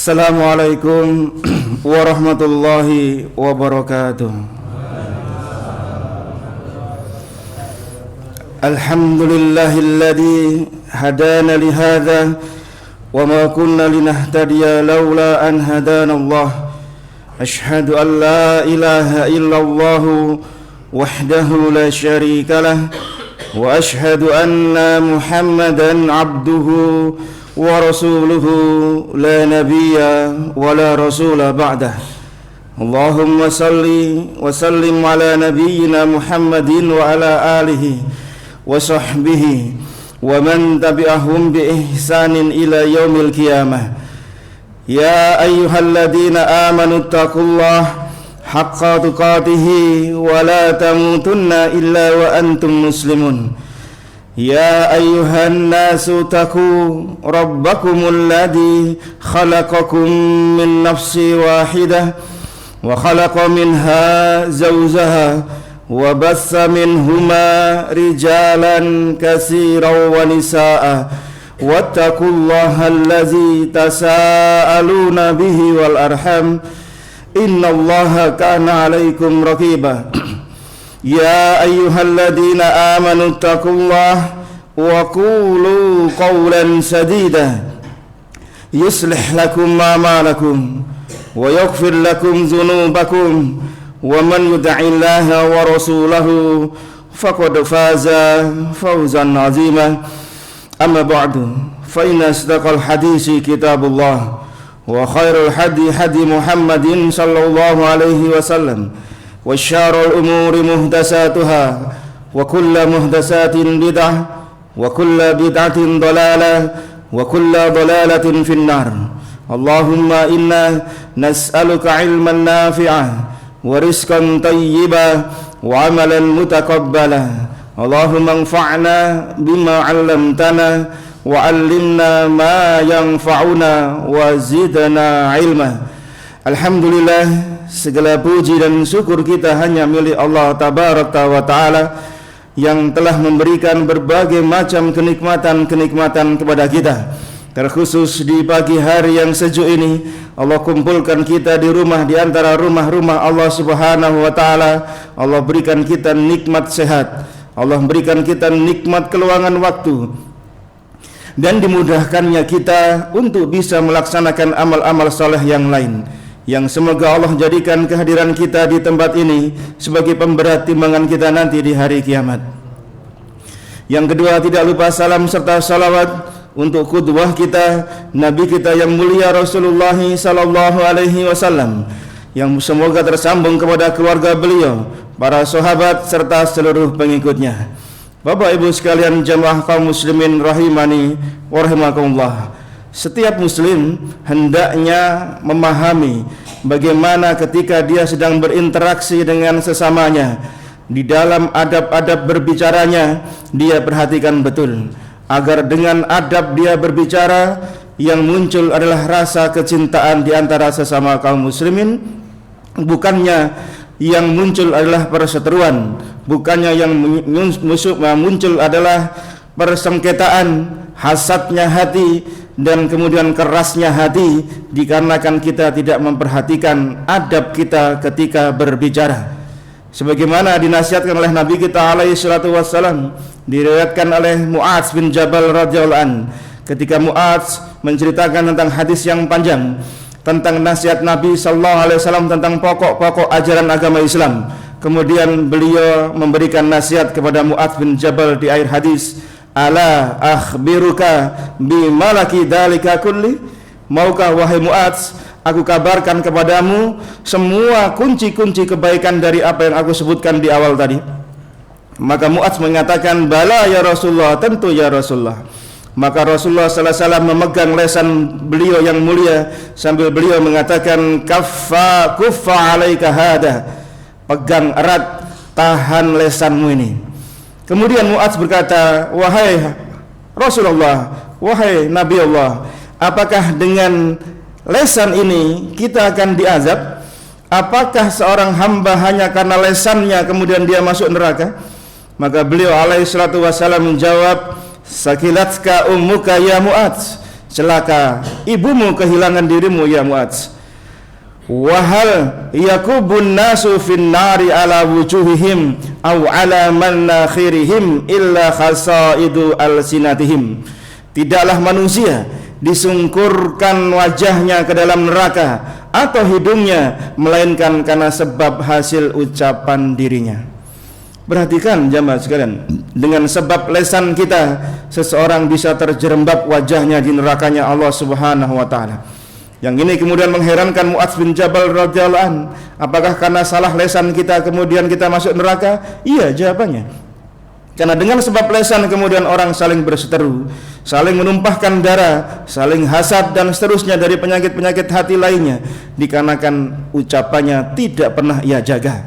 Assalamualaikum warahmatullahi wabarakatuh. Alhamdulillahilladzi hadana lihadza wa ma kunna linahtadiya laula an hadana Allah. Ashhadu an la ilaha illallah wahdahu la syarika lah wa ashhadu anna Muhammadan abduhu wa rasuluhu la nabiyya wa la rasula ba'dah. Allahumma salli wa sallim ala nabiyyina Muhammadin wa ala alihi wa sahbihi wa man tabi'ahum bi ihsanin ila yaumil qiyamah. Ya ayyuhalladzina amanu taqullaha haqqa tuqatih wa la tamutunna illa wa antum muslimun. Ya ayyuhan nasu taqu rabbakumul ladzi khalaqakum min nafsin wahidah wa khalaqa minha zawjaha wa bassa minhuma rijalan katsiran wa nisaa'a wattaqullaha allazi tasaaluna bihi wal arham innallaha kana 'alaikum raqiba. Ya ayyuhalladzina amanu taqullaha wa qulu qawlan sadida yuslih lakum a'malakum wa yaghfir lakum dhunubakum wa man yuti'illaha wa rasulahu faqad faza fawzan 'azima. Amma ba'du, fa inna asdaqal hadisi kitabullah wa khairul hadi hadi Muhammadin sallallahu alaihi wasallam wa syarrul umuri muhdatsatuha wa kullu muhdatsatin bid'ah wa kullu bid'atin dhalalah wa kullu dhalalatin finnar. Allahumma inna nas'aluka ilman nafi'ah wa rizqan thayyiban wa amalan mutaqabbala. Allahumma anfa'na bima 'allamtana wa 'allimna ma yanfa'una wa zidna ilma. Alhamdulillah, segala puji dan syukur kita hanya milik Allah tabaraka wa ta'ala yang telah memberikan berbagai macam kenikmatan-kenikmatan kepada kita. Terkhusus di pagi hari yang sejuk ini, Allah kumpulkan kita di rumah di antara rumah-rumah Allah Subhanahu wa taala. Allah berikan kita nikmat sehat, Allah berikan kita nikmat keluangan waktu, dan dimudahkannya kita untuk bisa melaksanakan amal-amal saleh yang lain, yang semoga Allah jadikan kehadiran kita di tempat ini sebagai pemberat timbangan kita nanti di hari kiamat. Yang kedua, tidak lupa salam serta salawat untuk qudwah kita, Nabi kita yang mulia Rasulullah sallallahu alaihi wasallam, yang semoga tersambung kepada keluarga beliau, para sahabat serta seluruh pengikutnya. Bapak Ibu sekalian jamaah kaum muslimin rahimani wa rahimakumullah. Setiap muslim hendaknya memahami bagaimana ketika dia sedang berinteraksi dengan sesamanya, di dalam adab-adab berbicaranya dia perhatikan betul, agar dengan adab dia berbicara yang muncul adalah rasa kecintaan di antara sesama kaum muslimin, bukannya yang muncul adalah perseteruan, bukannya yang muncul adalah persengketaan, hasadnya hati dan kemudian kerasnya hati, dikarenakan kita tidak memperhatikan adab kita ketika berbicara. Sebagaimana dinasihatkan oleh Nabi kita alaihi salatu wassalam, diriwayatkan oleh Mu'adz bin Jabal radhiyallahu an, ketika Mu'adz menceritakan tentang hadis yang panjang tentang nasihat Nabi sallallahu alaihi wasallam tentang pokok-pokok ajaran agama Islam. Kemudian beliau memberikan nasihat kepada Mu'adz bin Jabal di akhir hadis, ala akhbiruka bi malaki dalika kulli, maukah wahai Mu'adz aku kabarkan kepadamu semua kunci-kunci kebaikan dari apa yang aku sebutkan di awal tadi. Maka Mu'adz mengatakan, bala ya Rasulullah, tentu ya Rasulullah. Maka Rasulullah sallallahu alaihi wasallam memegang lesan beliau yang mulia sambil beliau mengatakan, kuffa alaika hada, pegang erat, tahan lesanmu ini. Kemudian Mu'adz berkata, wahai Rasulullah, wahai Nabi Allah, apakah dengan lesan ini kita akan diazab? Apakah seorang hamba hanya karena lesannya kemudian dia masuk neraka? Maka beliau alaihi salatu wasallam menjawab, sakilatka ummuka ya Mu'adz, celaka ibumu kehilangan dirimu ya Mu'adz. Wahal yakubun nasu fin nari ala wujuhihim aw ala manakhirihim illa khasaidu alsinatihim. Tidaklah manusia disungkurkan wajahnya ke dalam neraka atau hidungnya, melainkan karena sebab hasil ucapan dirinya. Perhatikan jamaah sekalian, dengan sebab lesan kita seseorang bisa terjerembab wajahnya di nerakanya Allah Subhanahu wa taala. Yang ini kemudian mengherankan Mu'adz bin Jabal radhiyallahu an. Apakah karena salah lesan kita kemudian kita masuk neraka? Iya, jawabannya. Karena dengan sebab lesan kemudian orang saling berseteru, saling menumpahkan darah, saling hasad dan seterusnya dari penyakit-penyakit hati lainnya, dikarenakan ucapannya tidak pernah ia jaga.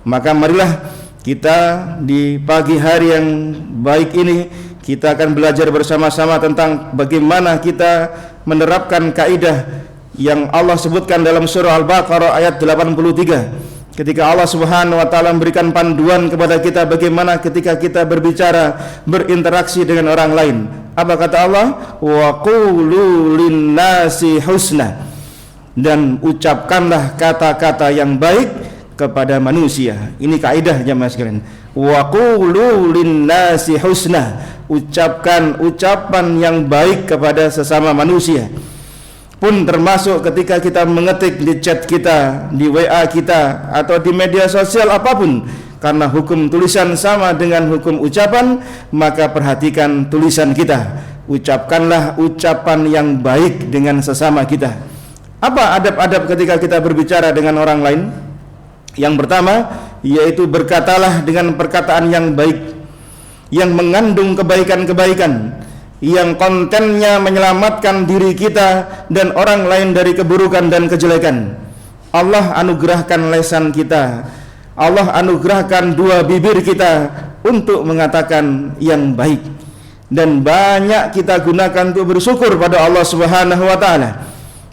Maka marilah kita di pagi hari yang baik ini kita akan belajar bersama-sama tentang bagaimana kita menerapkan kaidah yang Allah sebutkan dalam surah Al-Baqarah ayat 83, ketika Allah Subhanahu wa taala memberikan panduan kepada kita bagaimana ketika kita berbicara, berinteraksi dengan orang lain. Apa kata Allah? Wa qulu linnasi husna, dan ucapkanlah kata-kata yang baik kepada manusia. Ini kaidah jemaah sekalian. Wa qulu linnasi husna, ucapkan ucapan yang baik kepada sesama manusia. Pun termasuk ketika kita mengetik di chat kita, di WA kita, atau di media sosial apapun, karena hukum tulisan sama dengan hukum ucapan, maka perhatikan tulisan kita. Ucapkanlah ucapan yang baik dengan sesama kita. Apa adab-adab ketika kita berbicara dengan orang lain? Yang pertama, yaitu berkatalah dengan perkataan yang baik, yang mengandung kebaikan-kebaikan, yang kontennya menyelamatkan diri kita dan orang lain dari keburukan dan kejelekan. Allah anugerahkan lisan kita, Allah anugerahkan dua bibir kita untuk mengatakan yang baik, dan banyak kita gunakan untuk bersyukur pada Allah Subhanahu wa taala.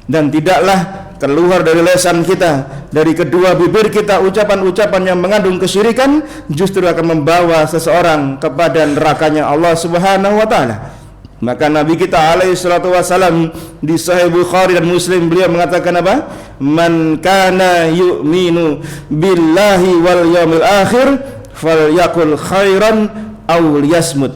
Dan tidaklah keluar dari lisan kita, dari kedua bibir kita, ucapan-ucapan yang mengandung kesyirikan, justru akan membawa seseorang kepada nerakanya Allah Subhanahu wa taala. Maka Nabi kita alaihi salatu wasalam di Sahih Bukhari dan Muslim, beliau mengatakan apa? Man kana yu'minu billahi wal yaumil akhir falyakul khairan aw liyasmut.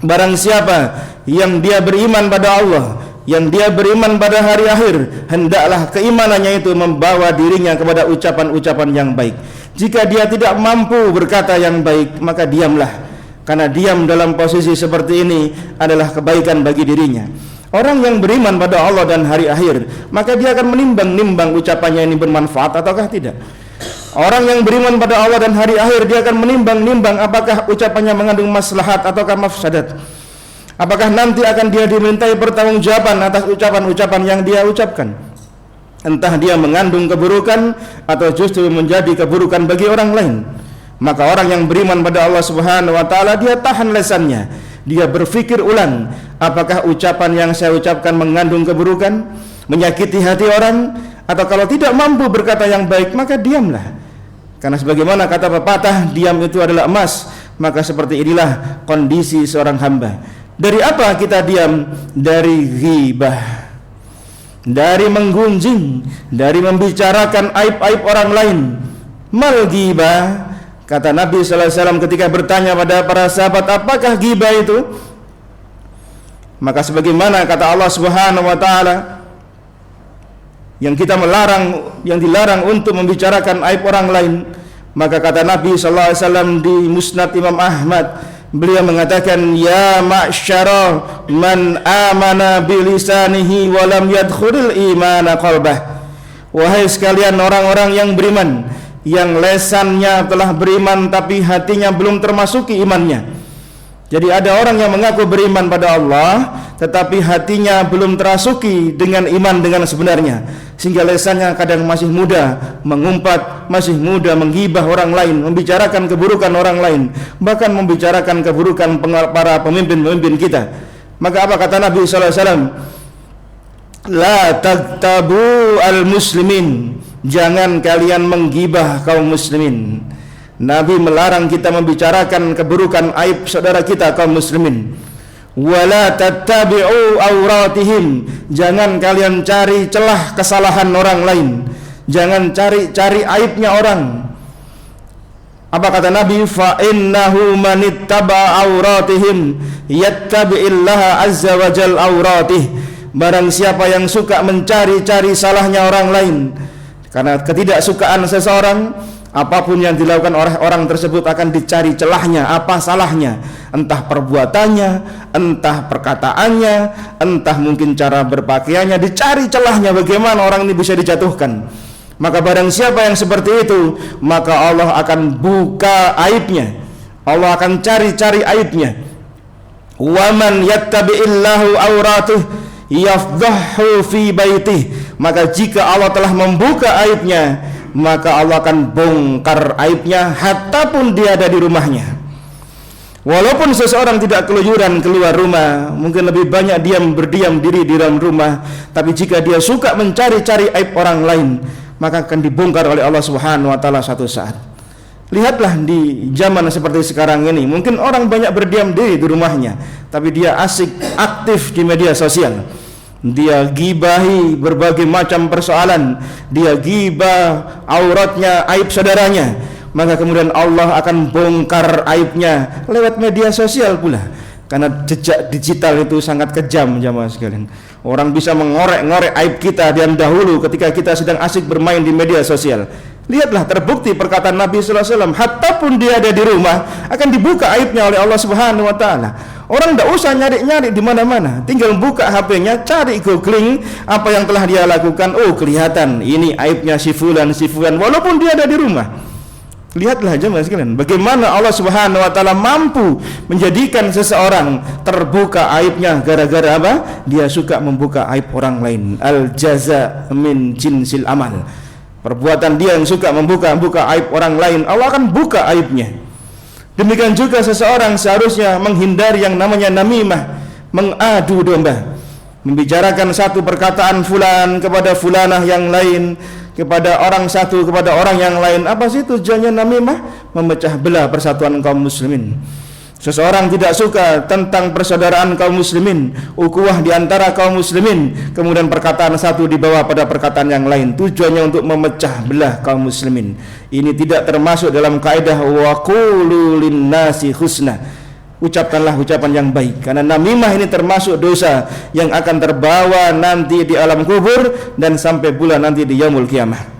Barang siapa yang dia beriman pada Allah, yang dia beriman pada hari akhir, hendaklah keimanannya itu membawa dirinya kepada ucapan-ucapan yang baik. Jika dia tidak mampu berkata yang baik, maka diamlah. Karena diam dalam posisi seperti ini adalah kebaikan bagi dirinya. Orang yang beriman pada Allah dan hari akhir, maka dia akan menimbang-nimbang ucapannya ini bermanfaat ataukah tidak. Orang yang beriman pada Allah dan hari akhir, dia akan menimbang-nimbang apakah ucapannya mengandung maslahat ataukah mafsadat. Apakah nanti akan dia dimintai pertanggungjawaban atas ucapan-ucapan yang dia ucapkan, entah dia mengandung keburukan atau justru menjadi keburukan bagi orang lain. Maka orang yang beriman pada Allah Subhanahu wa taala, dia tahan lesannya, dia berpikir ulang, apakah ucapan yang saya ucapkan mengandung keburukan, menyakiti hati orang, atau kalau tidak mampu berkata yang baik, maka diamlah. Karena sebagaimana kata pepatah, diam itu adalah emas. Maka seperti inilah kondisi seorang hamba. Dari apa kita diam? Dari ghibah, dari menggunjing, dari membicarakan aib-aib orang lain. Mal ghibah, kata Nabi sallallahu alaihi wasallam ketika bertanya pada para sahabat, apakah ghibah itu? Maka sebagaimana kata Allah Subhanahu wa taala, yang kita melarang, yang dilarang untuk membicarakan aib orang lain, maka kata Nabi sallallahu alaihi wasallam di Musnad Imam Ahmad, beliau mengatakan, ya ma'syara man amana bilisanihi wa lam yadkhulil imana qalbah. Wahai sekalian orang-orang yang beriman, yang lesannya telah beriman tapi hatinya belum termasuki imannya. Jadi ada orang yang mengaku beriman pada Allah tetapi hatinya belum terasuki dengan iman dengan sebenarnya, sehingga lesannya kadang masih mudah mengumpat, masih mudah menggibah orang lain, membicarakan keburukan orang lain, bahkan membicarakan keburukan para pemimpin-pemimpin kita. Maka apa kata Nabi sallallahu alaihi wasallam? La tagtabu al-muslimin, jangan kalian menggibah kaum muslimin. Nabi melarang kita membicarakan keburukan aib saudara kita kaum muslimin. Wala tattabi'u auratihim, jangan kalian cari celah kesalahan orang lain, jangan cari aibnya orang. Apa kata Nabi? Fa innahu manittaba auratihim yattabi'illaha azza wa jal auratih. Barang siapa yang suka mencari-cari salahnya orang lain, karena ketidaksukaan seseorang, apapun yang dilakukan oleh orang tersebut akan dicari celahnya, apa salahnya, entah perbuatannya, entah perkataannya, entah mungkin cara berpakaiannya, dicari celahnya bagaimana orang ini bisa dijatuhkan. Maka barang siapa yang seperti itu, maka Allah akan buka aibnya, Allah akan cari-cari aibnya. Waman yattabi'illahu auratuh yafdahu fi baitih, maka jika Allah telah membuka aibnya, maka Allah akan bongkar aibnya hatta pun dia ada di rumahnya. Walaupun seseorang tidak keluyuran keluar rumah, mungkin lebih banyak berdiam diri di dalam rumah, tapi jika dia suka mencari-cari aib orang lain, maka akan dibongkar oleh Allah Subhanahu wa taala suatu saat. Lihatlah di zaman seperti sekarang ini, mungkin orang banyak berdiam diri di rumahnya, tapi dia asik aktif di media sosial. Dia gibahi berbagai macam persoalan, dia gibah auratnya, aib saudaranya, maka kemudian Allah akan bongkar aibnya lewat media sosial pula. Karena jejak digital itu sangat kejam, jamaah sekalian. Orang bisa mengorek-ngorek aib kita dan dahulu ketika kita sedang asik bermain di media sosial. Lihatlah, terbukti perkataan Nabi sallallahu alaihi wasallam, hatta pun dia ada di rumah akan dibuka aibnya oleh Allah Subhanahu wa taala. Orang tidak usah nyari-nyari di mana-mana, tinggal buka HP-nya, cari googling apa yang telah dia lakukan. Oh, kelihatan ini aibnya si fulan walaupun dia ada di rumah. Lihatlah jemaah sekalian, bagaimana Allah Subhanahu wa taala mampu menjadikan seseorang terbuka aibnya gara-gara apa? Dia suka membuka aib orang lain. Al jaza min jinsil amal. Perbuatan dia yang suka membuka aib orang lain, Allah akan buka aibnya. Demikian juga seseorang seharusnya menghindari yang namanya namimah, mengadu domba, membicarakan satu perkataan fulan kepada fulanah yang lain, kepada orang satu kepada orang yang lain. Apa sih tujuannya namimah? Memecah belah persatuan kaum muslimin. Seseorang tidak suka tentang persaudaraan kaum muslimin, ukhuwah di antara kaum muslimin, kemudian perkataan satu dibawa pada perkataan yang lain, tujuannya untuk memecah belah kaum muslimin. Ini tidak termasuk dalam kaidah wa qulu linnasi husna. Ucapkanlah ucapan yang baik, karena namimah ini termasuk dosa yang akan terbawa nanti di alam kubur dan sampai pula nanti di yaumul kiamah.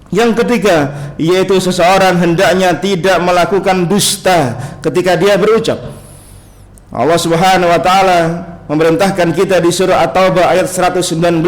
Yang ketiga, yaitu seseorang hendaknya tidak melakukan dusta ketika dia berucap. Allah Subhanahu wa taala memerintahkan kita di surah At-Taubah ayat 119,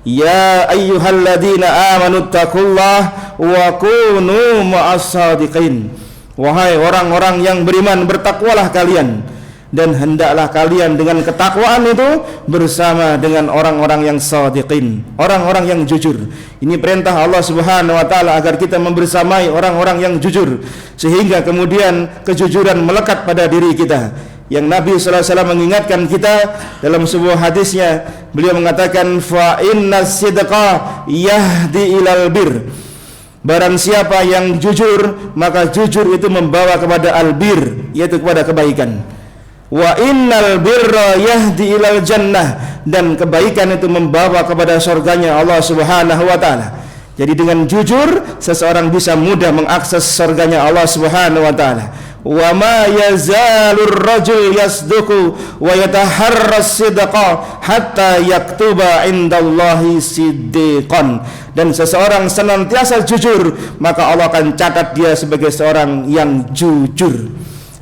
ya ayyuhalladzina amanu taqullaha wa kunu ma'as-shadiqin. Wahai orang-orang yang beriman, bertakwalah kalian, dan hendaklah kalian dengan ketakwaan itu bersama dengan orang-orang yang shadiqin, orang-orang yang jujur. Ini perintah Allah Subhanahu wa taala agar kita membersamai orang-orang yang jujur, sehingga kemudian kejujuran melekat pada diri kita. Yang Nabi sallallahu alaihi wasallam mengingatkan kita dalam sebuah hadisnya, beliau mengatakan fa innas sidqa yahdi ilal bir. Barang siapa yang jujur, maka jujur itu membawa kepada albir, yaitu kepada kebaikan. Wa innal birra yahdi ilal jannah, dan kebaikan itu membawa kepada surganya Allah Subhanahu wa taala. Jadi dengan jujur seseorang bisa mudah mengakses surganya Allah Subhanahu wa taala. Wa ma yazalur rajul yasduqu wa yataharras sidqa hatta yaktuba indallahi siddiqan. Dan seseorang senantiasa jujur, maka Allah akan catat dia sebagai seorang yang jujur.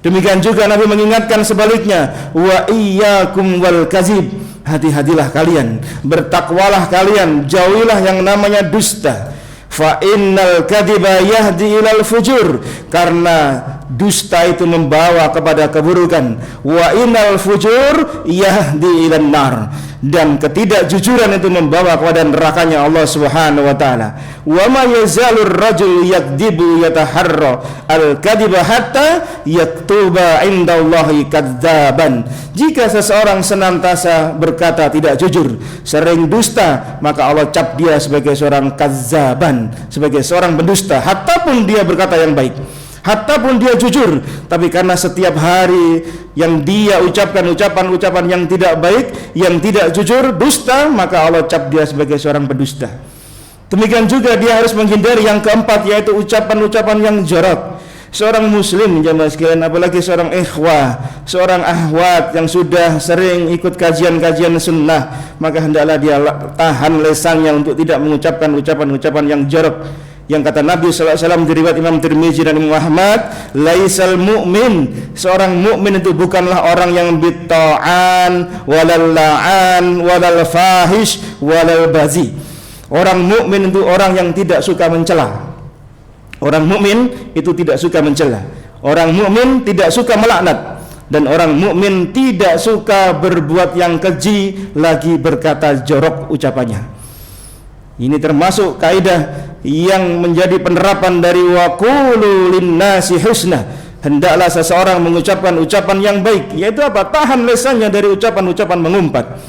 Demikian juga Nabi mengingatkan sebaliknya, wa iyyakum wal kazib, hati-hatilah kalian, bertakwalah kalian, jauhilah yang namanya dusta. Fa innal kadhiba yahdi ilal fujur, karena dusta itu membawa kepada keburukan. Wa innal fujur yahdi ilan nar, dan ketidakjujuran itu membawa kepada nerakanya Allah Subhanahu wa taala. Wa ma yazalur rajul yakdzibu yataharra al-kadhiba hatta yaktuba indallahi kadzaban. Jika seseorang senantiasa berkata tidak jujur, sering dusta, maka Allah cap dia sebagai seorang kadzaban, sebagai seorang pendusta, hatta pun dia berkata yang baik. Hatta pun dia jujur, tapi karena setiap hari yang dia ucapkan ucapan-ucapan yang tidak baik, yang tidak jujur, dusta, maka Allah cap dia sebagai seorang pendusta. Demikian juga dia harus menghindari yang keempat, yaitu ucapan-ucapan yang jorok. Seorang muslim jemaah sekalian, apalagi seorang ikhwah, seorang ahwat yang sudah sering ikut kajian-kajian sunnah, maka hendaklah dia tahan lisannya untuk tidak mengucapkan ucapan-ucapan yang jorok. Yang kata Nabi sallallahu alaihi wasallam diriwayat Imam Tirmizi dan Imam Ahmad, laisal mu'min, seorang mukmin itu bukanlah orang yang bitta'an walal la'an walal fahish walal bazi. Orang mukmin itu orang yang tidak suka mencela. Orang mukmin itu tidak suka mencela. Orang mukmin tidak suka melaknat, dan orang mukmin tidak suka berbuat yang keji, lagi berkata jorok ucapannya. Ini termasuk kaidah yang menjadi penerapan dari waqulu linnasi husna. Hendaklah seseorang mengucapkan ucapan yang baik, yaitu apa? Tahan lisannya dari ucapan-ucapan mengumpat,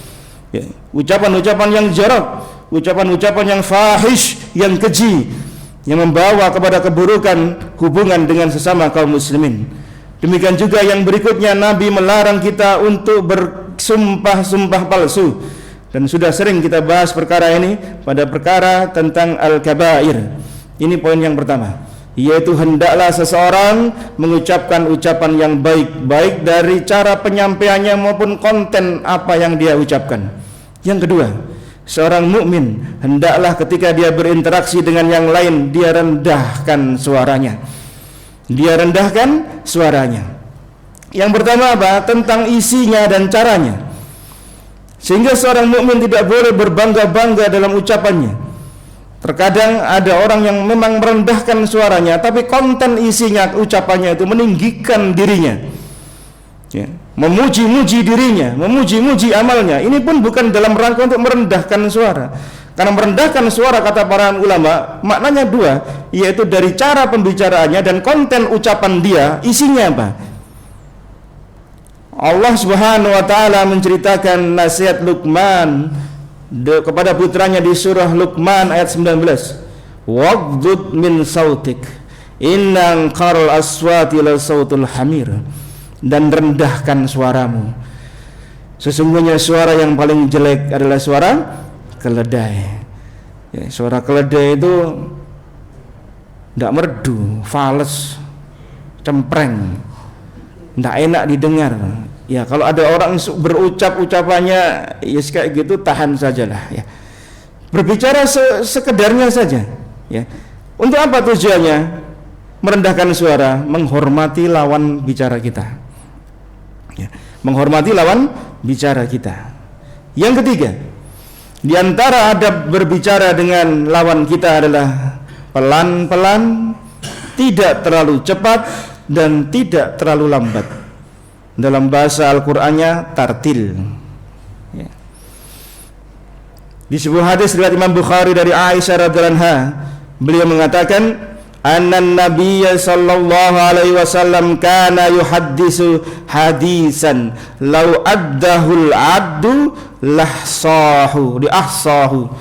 ya, ucapan-ucapan yang jorok, ucapan-ucapan yang fahish, yang keji, yang membawa kepada keburukan hubungan dengan sesama kaum muslimin. Demikian juga yang berikutnya, Nabi melarang kita untuk bersumpah-sumpah palsu, dan sudah sering kita bahas perkara ini pada perkara tentang al-kabair. Ini poin yang pertama, yaitu hendaklah seseorang mengucapkan ucapan yang baik, baik dari cara penyampaiannya maupun konten apa yang dia ucapkan. Yang kedua, seorang mukmin hendaklah ketika dia berinteraksi dengan yang lain, dia rendahkan suaranya. Dia rendahkan suaranya. Yang pertama apa? Tentang isinya dan caranya. Sehingga seorang mukmin tidak boleh berbangga-bangga dalam ucapannya. Terkadang ada orang yang memang merendahkan suaranya, tapi konten isinya, ucapannya itu meninggikan dirinya, ya, memuji-muji dirinya, memuji-muji amalnya. Ini pun bukan dalam rangka untuk merendahkan suara. Karena merendahkan suara, kata para ulama, maknanya dua, yaitu dari cara pembicaraannya dan konten ucapan dia, isinya apa. Allah Subhanahu wa taala menceritakan nasihat Luqman kepada putranya di surah Luqman ayat 19. Waghdud min sautik inna qaral aswati la sautul hamir. Dan rendahkan suaramu. Sesungguhnya suara yang paling jelek adalah suara keledai. Ya, suara keledai itu tidak merdu, fales, cempreng, tidak enak didengar. Ya, kalau ada orang berucap ucapannya ya kayak gitu, tahan sajalah. Ya, berbicara sekedarnya saja. Ya, untuk apa tujuannya? Merendahkan suara, menghormati lawan bicara kita. Ya, menghormati lawan bicara kita. Yang ketiga, di antara adab berbicara dengan lawan kita adalah pelan-pelan, tidak terlalu cepat dan tidak terlalu lambat. Dalam bahasa Al-Qur'annya tartil. Ya. Di sebuah hadis riwayat Imam Bukhari dari Aisyah radhiyallahu anha, beliau mengatakan, annan nabiyya sallallahu alaihi wasallam kana yuhaddisu hadisan law addahul addu lahsahu ahsahu.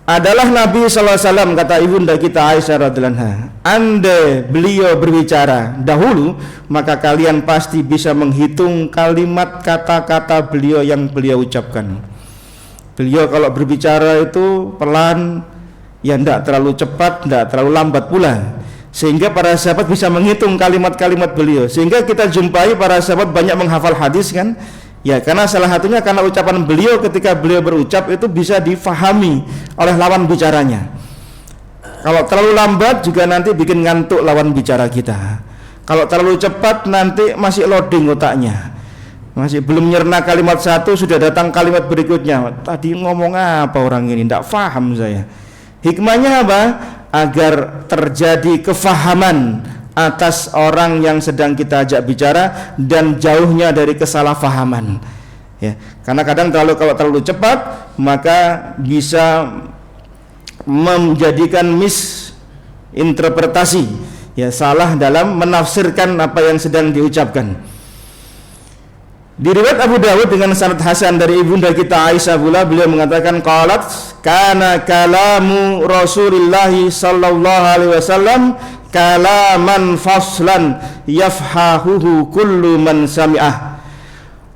Adalah Nabi sallallahu alaihi wasallam, kata ibunda kita Aisyah radhiyallahu anha, andai beliau berbicara dahulu, maka kalian pasti bisa menghitung kalimat kata-kata beliau yang beliau ucapkan. Beliau kalau berbicara itu pelan, ya tidak terlalu cepat, tidak terlalu lambat pula, sehingga para sahabat bisa menghitung kalimat-kalimat beliau. Sehingga kita jumpai para sahabat banyak menghafal hadis kan, ya karena salah satunya karena ucapan beliau ketika beliau berucap itu bisa difahami oleh lawan bicaranya. Kalau terlalu lambat juga nanti bikin ngantuk lawan bicara kita. Kalau terlalu cepat nanti masih loading otaknya, masih belum nyerna kalimat satu sudah datang kalimat berikutnya. Tadi ngomong apa orang ini, tidak paham saya. Hikmahnya apa? Agar terjadi kefahaman atas orang yang sedang kita ajak bicara dan jauhnya dari kesalahpahaman. Ya, karena kadang kalau terlalu cepat maka bisa menjadikan misinterpretasi, ya salah dalam menafsirkan apa yang sedang diucapkan. Di riwayat Abu Dawud dengan sanad hasan dari ibunda kita Aisyah pula, beliau mengatakan qalat kana kalamu Rasulillah sallallahu alaihi wasallam kalaman faslan yafhahuhu kullu man sami'ah.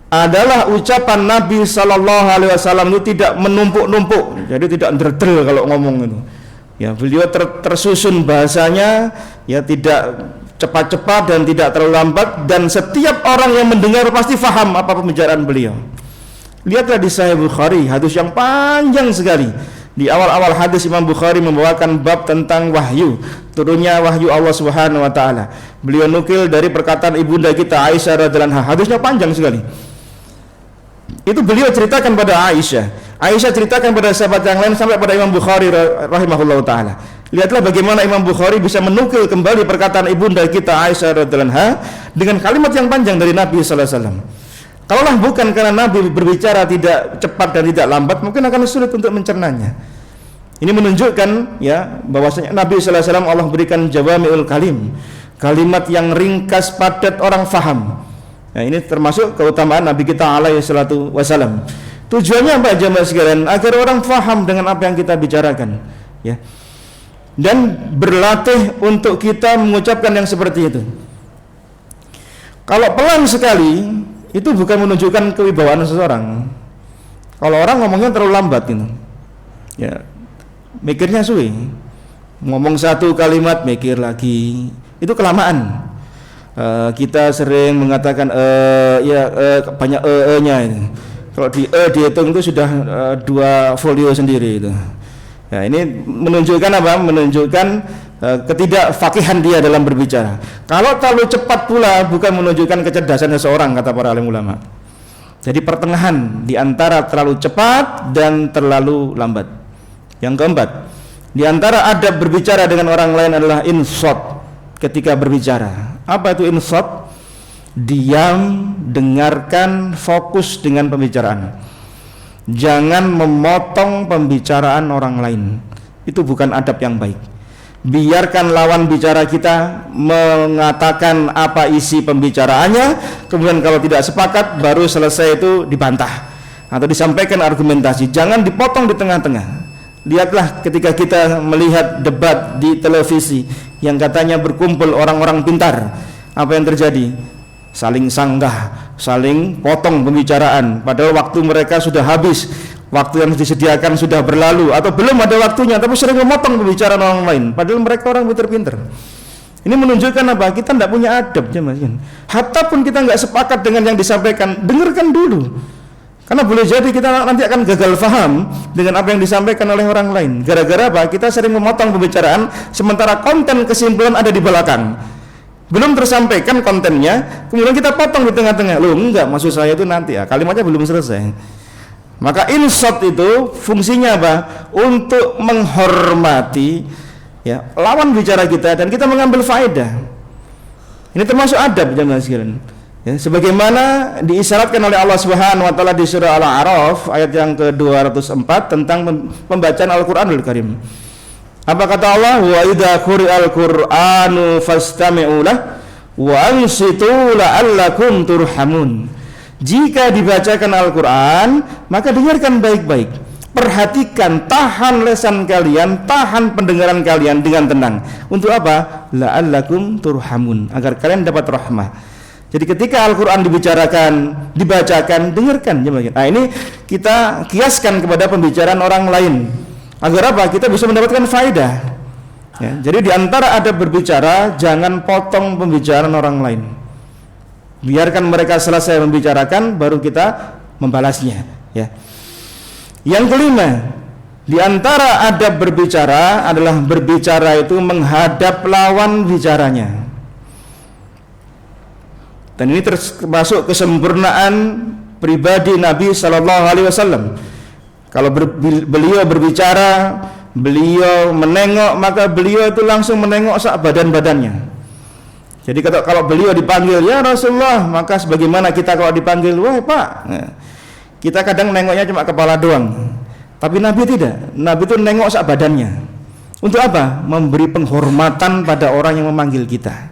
Adalah ucapan Nabi sallallahu alaihi wasallam itu tidak menumpuk-numpuk, jadi tidak ndredel kalau ngomong itu. Ya, beliau tersusun bahasanya, ya tidak cepat-cepat dan tidak terlalu lambat, dan setiap orang yang mendengar pasti faham apa pembicaraan beliau. Lihatlah di Sahih Bukhari, hadis yang panjang sekali. Di awal-awal hadis Imam Bukhari membawakan bab tentang wahyu, turunnya wahyu Allah Subhanahu wa taala. Beliau nukil dari perkataan ibunda kita Aisyah radhiyallahu anha. Hadisnya panjang sekali. Itu beliau ceritakan pada Aisyah. Aisyah ceritakan pada sahabat yang lain sampai pada Imam Bukhari rahimahullahu taala. Lihatlah bagaimana Imam Bukhari bisa menukil kembali perkataan ibunda kita Aisyah radhiyallahu anha dengan kalimat yang panjang dari Nabi sallallahu alaihi wasallam. Kalaulah bukan karena Nabi berbicara tidak cepat dan tidak lambat, mungkin akan sulit untuk mencernanya. Ini menunjukkan ya bahwasanya Nabi sallallahu alaihi wasallam Allah berikan jawami'ul kalim, kalimat yang ringkas padat orang faham. Nah, ini termasuk keutamaan Nabi kita alaihi salatu wasallam. Tujuannya apa jemaah sekalian? Agar orang faham dengan apa yang kita bicarakan, ya. Dan berlatih untuk kita mengucapkan yang seperti itu. Kalau pelan sekali, itu bukan menunjukkan kewibawaan seseorang. Kalau orang ngomongnya terlalu lambat gitu, ya, mikirnya suwe. Ngomong satu kalimat mikir lagi, itu kelamaan. Kita sering mengatakan banyak nya ini. Kalau dihitung itu sudah 2 folio sendiri itu. Ya, ini menunjukkan apa? Menunjukkan ketidakfakihan dia dalam berbicara. Kalau terlalu cepat pula bukan menunjukkan kecerdasan seseorang, kata para alim ulama. Jadi pertengahan di antara terlalu cepat dan terlalu lambat. Yang keempat, di antara adab berbicara dengan orang lain adalah insat ketika berbicara. Apa itu insat? Diam, dengarkan, fokus dengan pembicaraan. Jangan memotong pembicaraan orang lain. Itu bukan adab yang baik. Biarkan lawan bicara kita mengatakan apa isi pembicaraannya, kemudian kalau tidak sepakat baru selesai itu dibantah atau disampaikan argumentasi. Jangan dipotong di tengah-tengah. Lihatlah ketika kita melihat debat di televisi yang katanya berkumpul orang-orang pintar, apa yang terjadi? Saling sanggah, saling potong pembicaraan, padahal waktu mereka sudah habis, waktu yang disediakan sudah berlalu atau belum ada waktunya, tapi sering memotong pembicaraan orang lain, padahal mereka orang pintar-pintar. Ini menunjukkan apa? Kita tidak punya adab, hatta pun kita nggak sepakat dengan yang disampaikan, dengarkan dulu, karena boleh jadi kita nanti akan gagal faham dengan apa yang disampaikan oleh orang lain. Gara-gara apa? Kita sering memotong pembicaraan, sementara konten kesimpulan ada di belakang. Belum tersampaikan kontennya, kemudian kita potong di tengah-tengah. Loh, enggak, maksud saya itu nanti ya, kalimatnya belum selesai. Maka insat itu fungsinya apa? Untuk menghormati ya lawan bicara kita dan kita mengambil faedah. Ini termasuk adab jemaah sekalian. Ya, sebagaimana diisyaratkan oleh Allah Subhanahu wa taala di surah Al-A'raf ayat yang ke-204 tentang pembacaan Al-Qur'anul Karim. Apa kata Allah? Wa idza quri'al Qur'anu fastami'u lahu wa ansitu la'allakum turhamun. Jika dibacakan Al-Qur'an, maka dengarkan baik-baik. Perhatikan, tahan lesan kalian, tahan pendengaran kalian dengan tenang. Untuk apa? La'allakum turhamun, agar kalian dapat rahmah. Jadi ketika Al-Qur'an dibacakan, dengarkan. Nah, ini kita kiaskan kepada pembicaraan orang lain. Agar apa? Kita bisa mendapatkan faedah. Ya, jadi di antara adab berbicara, jangan potong pembicaraan orang lain. Biarkan mereka selesai membicarakan, baru kita membalasnya. Ya. Yang kelima, di antara adab berbicara adalah berbicara itu menghadap lawan bicaranya. Dan ini termasuk kesempurnaan pribadi Nabi Sallallahu Alaihi Wasallam. Kalau beliau berbicara, beliau menengok, maka beliau itu langsung menengok sak badan-badannya. Jadi kalau beliau dipanggil, ya Rasulullah, maka sebagaimana kita kalau dipanggil, wah Pak, kita kadang nengoknya cuma kepala doang. Tapi Nabi tidak, Nabi itu nengok sak badannya. Untuk apa? Memberi penghormatan pada orang yang memanggil kita.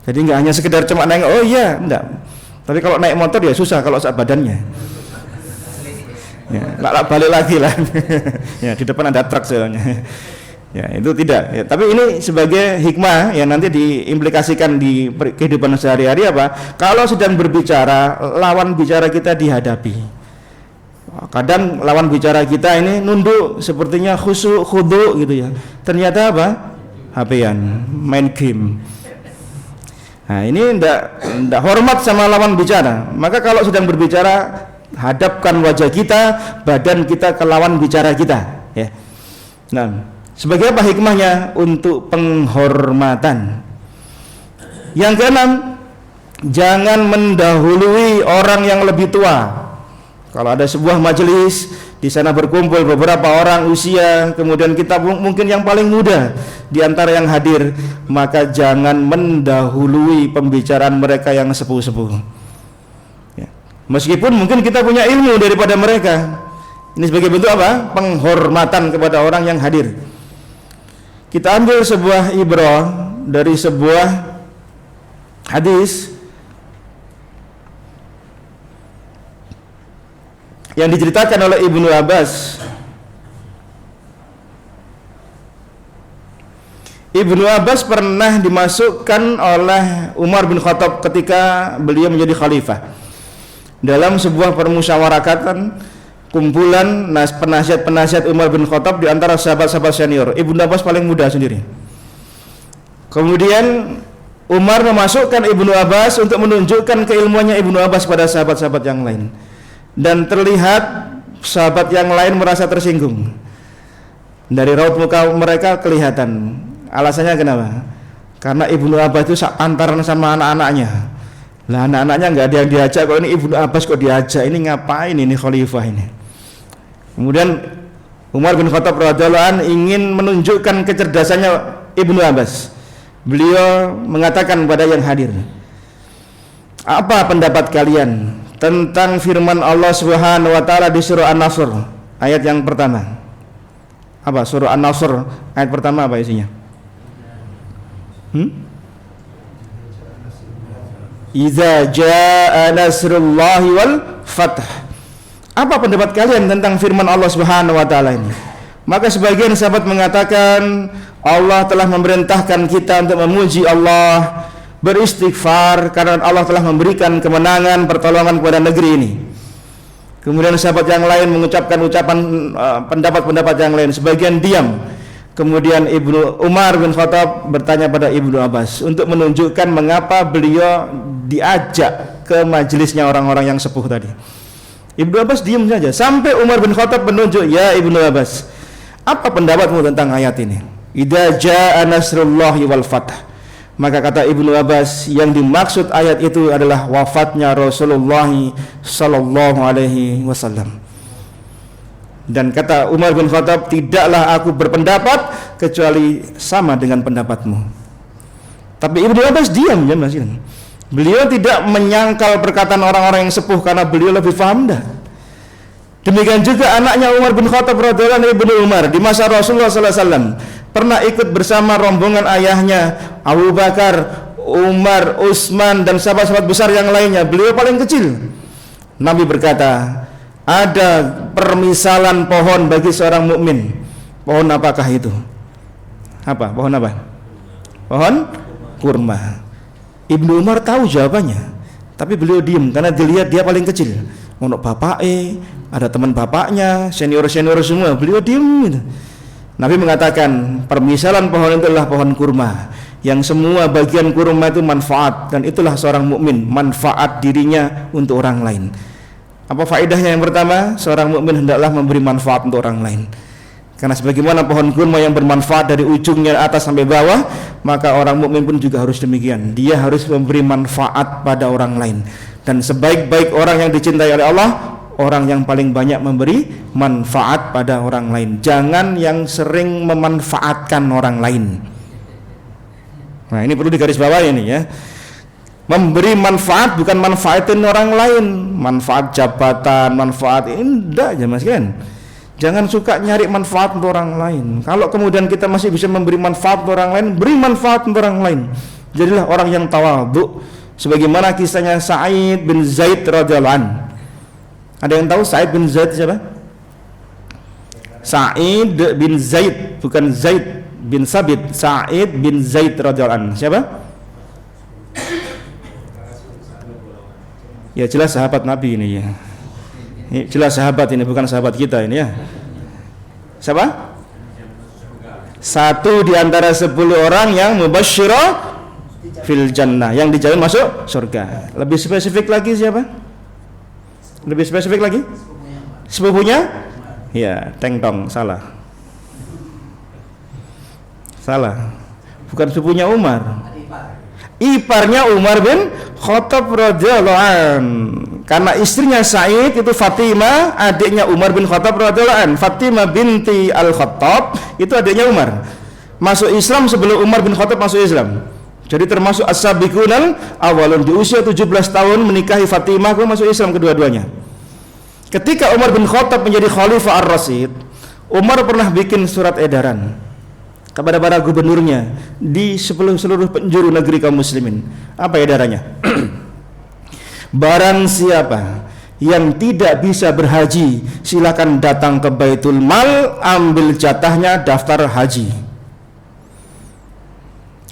Jadi nggak hanya sekedar cuma nengok, oh iya, enggak. Tapi kalau naik motor ya susah kalau sak badannya. Ya, balik lagi lah. Ya, di depan ada truk soalnya. Ya, itu tidak. Ya, tapi ini sebagai hikmah yang nanti diimplikasikan di kehidupan sehari-hari apa? Kalau sedang berbicara, lawan bicara kita dihadapi. Kadang lawan bicara kita ini nunduk, sepertinya khusyuk, khudu gitu ya. Ternyata apa? HP-an, main game. Nah, ini ndak hormat sama lawan bicara. Maka kalau sedang berbicara, hadapkan wajah kita, badan kita ke lawan bicara kita, ya. Nah, sebagai apa hikmahnya? Untuk penghormatan. Yang keenam, jangan mendahului orang yang lebih tua. Kalau ada sebuah majelis, di sana berkumpul beberapa orang usia, kemudian kita mungkin yang paling muda di antara yang hadir, maka jangan mendahului pembicaraan mereka yang sepuh-sepuh. Ya. Meskipun mungkin kita punya ilmu daripada mereka. Ini sebagai bentuk apa? Penghormatan kepada orang yang hadir. Kita ambil sebuah ibrah dari sebuah hadis yang diceritakan oleh Ibnu Abbas. Ibnu Abbas pernah dimasukkan oleh Umar bin Khattab ketika beliau menjadi khalifah dalam sebuah permusyawaratan kumpulan penasihat Umar bin Khattab di antara sahabat-sahabat senior. Ibnu Abbas paling muda sendiri. Kemudian Umar memasukkan Ibnu Abbas untuk menunjukkan keilmuannya Ibnu Abbas pada sahabat-sahabat yang lain. Dan terlihat sahabat yang lain merasa tersinggung. Dari raut muka mereka kelihatan. Alasannya kenapa? Karena Ibnu Abbas itu antaran sama anak-anaknya. Lah anak-anaknya nggak ada yang diajak, kok ini Ibnu Abbas kok diajak, ini ngapain ini khalifah ini. Kemudian Umar bin Khattab radhiyallahu anhu ingin menunjukkan kecerdasannya Ibnu Abbas. Beliau mengatakan kepada yang hadir, apa pendapat kalian tentang firman Allah Subhanahu wa taala di surah An-Nasr ayat yang pertama? Apa surah An-Nasr ayat pertama apa isinya? Idza jaa nasrullahi wal fath. Apa pendapat kalian tentang firman Allah Subhanahu wa taala ini? Maka sebagian sahabat mengatakan Allah telah memerintahkan kita untuk memuji Allah, beristighfar karena Allah telah memberikan kemenangan, pertolongan kepada negeri ini. Kemudian sahabat yang lain mengucapkan pendapat-pendapat yang lain, sebagian diam. Kemudian Ibnu Umar bin Khattab bertanya pada Ibnu Abbas untuk menunjukkan mengapa beliau diajak ke majelisnya orang-orang yang sepuh tadi. Ibnu Abbas diam saja sampai Umar bin Khattab menunjuk, ya Ibnu Abbas, apa pendapatmu tentang ayat ini? Idza jaa nasrullahi wal fath. Maka kata Ibnu Abbas, yang dimaksud ayat itu adalah wafatnya Rasulullah sallallahu alaihi wasallam. Dan kata Umar bin Khattab, tidaklah aku berpendapat kecuali sama dengan pendapatmu. Tapi Ibnu Abbas diam ya Mas. Beliau tidak menyangkal perkataan orang-orang yang sepuh karena beliau lebih paham dah. Demikian juga anaknya Umar bin Khattab radhiyallahu anhu, Ibnu Umar, di masa Rasulullah sallallahu alaihi wasallam pernah ikut bersama rombongan ayahnya Abu Bakar, Umar, Utsman dan sahabat-sahabat besar yang lainnya. Beliau paling kecil. Nabi berkata, ada permisalan pohon bagi seorang mukmin. Pohon apakah itu? Apa? Pohon apa? Pohon kurma. Ibnu Umar tahu jawabannya, tapi beliau diam karena dilihat dia paling kecil. Untuk bapaknya, ada teman bapaknya, senior-senior semua, beliau diam gitu. Nabi mengatakan permisalan pohon itu adalah pohon kurma, yang semua bagian kurma itu manfaat, dan itulah seorang mukmin, manfaat dirinya untuk orang lain. Apa faedahnya? Yang pertama, seorang mukmin hendaklah memberi manfaat untuk orang lain. Karena sebagaimana pohon kurma yang bermanfaat dari ujungnya atas sampai bawah, maka orang mukmin pun juga harus demikian. Dia harus memberi manfaat pada orang lain. Dan sebaik-baik orang yang dicintai oleh Allah, orang yang paling banyak memberi manfaat pada orang lain. Jangan yang sering memanfaatkan orang lain. Nah, ini perlu digarisbawahi ini ya. Memberi manfaat bukan manfaatin orang lain, manfaat jabatan, manfaat ini enggak aja Mas kan. Jangan suka nyari manfaat untuk orang lain. Kalau kemudian kita masih bisa memberi manfaat untuk orang lain, beri manfaat untuk orang lain. Jadilah orang yang tawadhu, sebagaimana kisahnya Sa'id bin Zaid radhiyallahu anhu. Ada yang tahu Sa'id bin Zaid siapa? Sa'id bin Zaid, bukan Zaid bin Sabit, Sa'id bin Zaid radhiyallahu anhu. Siapa? Ya jelas sahabat Nabi ini ya. Ini jelas sahabat ini, bukan sahabat kita ini ya. Siapa? Satu di antara 10 orang yang mubasysyirah fil jannah, yang dijamin masuk surga. Lebih spesifik lagi siapa? Lebih spesifik lagi? Sepupunya? Ya, teng tong, salah. Salah. Bukan sepupunya Umar. Iparnya Umar bin Khattab radhiyallahu an. Karena istrinya Sa'id itu Fatimah, adiknya Umar bin Khattab radhiyallahu an. Fatimah binti Al-Khattab itu adiknya Umar. Masuk Islam sebelum Umar bin Khattab masuk Islam. Jadi termasuk as-sabiqunal awalun, di usia 17 tahun menikahi Fatimah, masuk Islam kedua-duanya. Ketika Umar bin Khattab menjadi Khalifah Ar-Rasyid, Umar pernah bikin surat edaran kepada para gubernurnya di seluruh penjuru negeri kaum muslimin. Apa edarannya? Barang siapa yang tidak bisa berhaji, silakan datang ke Baitul Mal, ambil jatahnya daftar haji.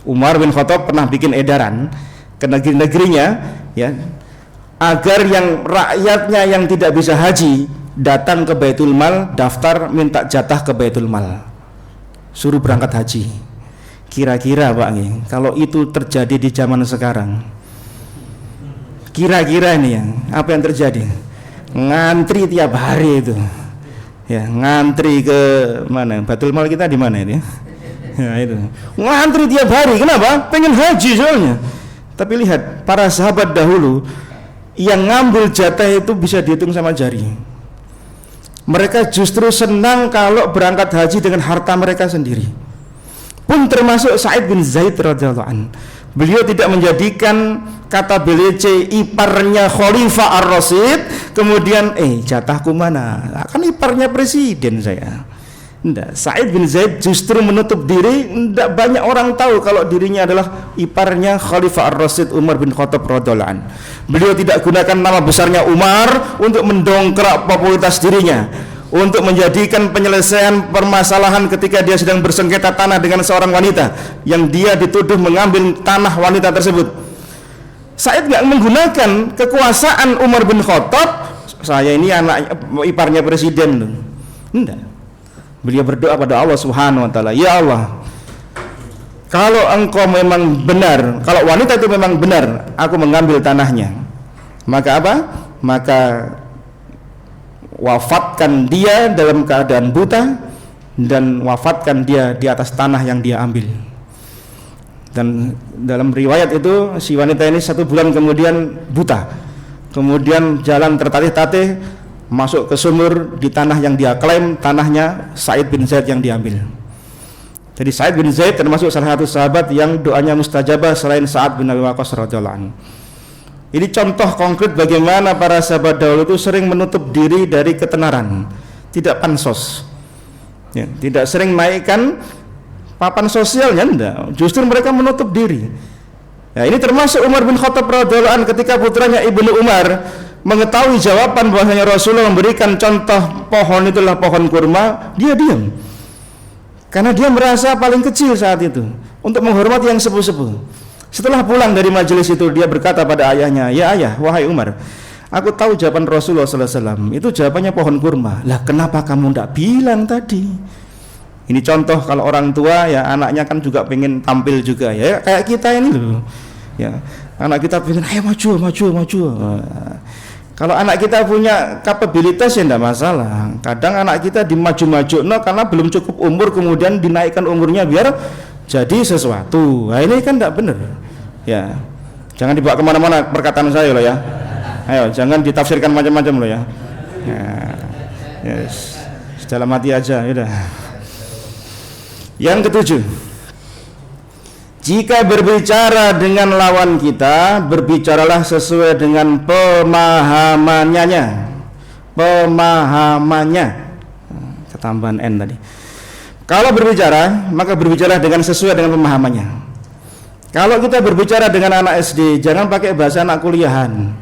Umar bin Khattab pernah bikin edaran ke negeri-negerinya ya, agar yang rakyatnya yang tidak bisa haji datang ke Baitul Mal, daftar minta jatah ke Baitul Mal, suruh berangkat haji. Kira-kira Pak, kalau itu terjadi di zaman sekarang, kira-kira ini yang apa yang terjadi? Ngantri tiap hari itu ya, ngantri ke mana? Baitul Mal kita di mana ini? Ya itu, ngantri tiap hari. Kenapa? Pengen haji soalnya. Tapi lihat para sahabat dahulu yang ngambil jatah itu bisa dihitung sama jari. Mereka justru senang kalau berangkat haji dengan harta mereka sendiri. Pun termasuk Sa'id bin Zaid radhiyallahu an. Beliau tidak menjadikan kata BLC iparnya Khalifah Ar-Rasyid kemudian jatahku mana? Kan iparnya presiden saya. Tidak, Sa'id bin Zaid justru menutup diri. Tidak banyak orang tahu kalau dirinya adalah iparnya Khalifah Ar-Rasyid Umar bin Khattab radhiyallahu anhu. Beliau tidak gunakan nama besarnya Umar untuk mendongkrak popularitas dirinya, untuk menjadikan penyelesaian permasalahan ketika dia sedang bersengketa tanah dengan seorang wanita yang dia dituduh mengambil tanah wanita tersebut. Sa'id tidak menggunakan kekuasaan Umar bin Khattab, saya ini anak iparnya presiden. Tidak. Beliau berdoa pada Allah Subhanahu wa taala, ya Allah, kalau engkau memang benar, kalau wanita itu memang benar, aku mengambil tanahnya, maka apa? Maka wafatkan dia dalam keadaan buta dan wafatkan dia di atas tanah yang dia ambil. Dan dalam riwayat itu si wanita ini 1 bulan kemudian buta, kemudian jalan tertatih-tatih masuk ke sumur di tanah yang dia klaim tanahnya Sa'id bin Zaid yang diambil. Jadi Sa'id bin Zaid termasuk salah satu sahabat yang doanya mustajabah selain Sa'ad bin Abi Waqqas radhiyallahu anhu. Ini contoh konkret bagaimana para sahabat dahulu itu sering menutup diri dari ketenaran, tidak pansos ya, tidak sering naikkan papan sosialnya, enggak, justru mereka menutup diri. Nah, ini termasuk Umar bin Khattab radhiyallahu anhu ketika putranya Ibnu Umar mengetahui jawaban bahwasanya Rasulullah memberikan contoh pohon itulah pohon kurma, dia diam. Karena dia merasa paling kecil saat itu untuk menghormati yang sepuh-sepuh. Setelah pulang dari majelis itu, dia berkata pada ayahnya, ya ayah, wahai Umar, aku tahu jawaban Rasulullah SAW, itu jawabannya pohon kurma. Lah kenapa kamu tidak bilang tadi? Ini contoh kalau orang tua ya anaknya kan juga pengen tampil juga ya, kayak kita ini loh. Ya, anak kita pengen ayo maju. Kalau anak kita punya kapabilitas ya tidak masalah. Kadang anak kita dimaju-maju karena belum cukup umur, kemudian dinaikkan umurnya biar jadi sesuatu. Nah ini kan tidak benar. Ya, jangan dibawa kemana-mana perkataan saya loh ya. Ayo, jangan ditafsirkan macam-macam loh ya. Yes, dalam hati aja, udah. Yang ketujuh, jika berbicara dengan lawan kita, berbicaralah sesuai dengan pemahamannya. Ketambahan N tadi. Kalau berbicara, maka berbicara dengan sesuai dengan pemahamannya. Kalau kita berbicara dengan anak SD, jangan pakai bahasa anak kuliahan.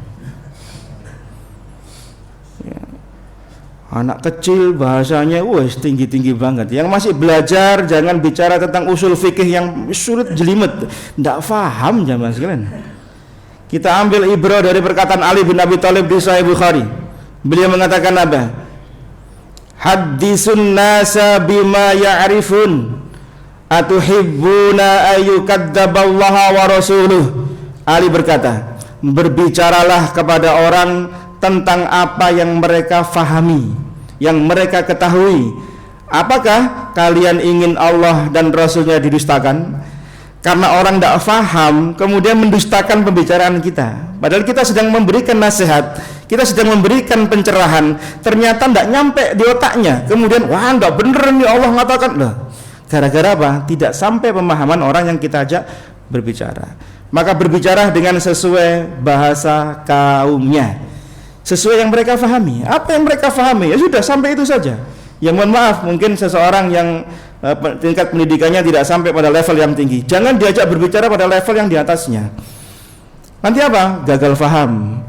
Anak kecil bahasanya wes tinggi-tinggi banget. Yang masih belajar jangan bicara tentang usul fikih yang sulit jelimet, ndak paham zaman sekalian. Kita ambil ibrah dari perkataan Ali bin Abi Thalib di Sahih Bukhari. Beliau mengatakan apa? Haddisun nasa bima ya'rifun atuhibbuna ayyukadzaballaha wa rasuluh. Ali berkata, berbicaralah kepada orang tentang apa yang mereka fahami, yang mereka ketahui. Apakah kalian ingin Allah dan Rasulnya didustakan? Karena orang tidak faham kemudian mendustakan pembicaraan kita. Padahal kita sedang memberikan nasihat, kita sedang memberikan pencerahan, ternyata tidak nyampe di otaknya. Kemudian wah tidak bener nih Allah mengatakan. Loh, gara-gara apa? Tidak sampai pemahaman orang yang kita ajak berbicara. Maka berbicara dengan sesuai bahasa kaumnya, sesuai yang mereka fahami. Apa yang mereka fahami ya sudah sampai itu saja. Ya mohon maaf, mungkin seseorang yang tingkat pendidikannya tidak sampai pada level yang tinggi, jangan diajak berbicara pada level yang di atasnya. Nanti apa? Gagal faham.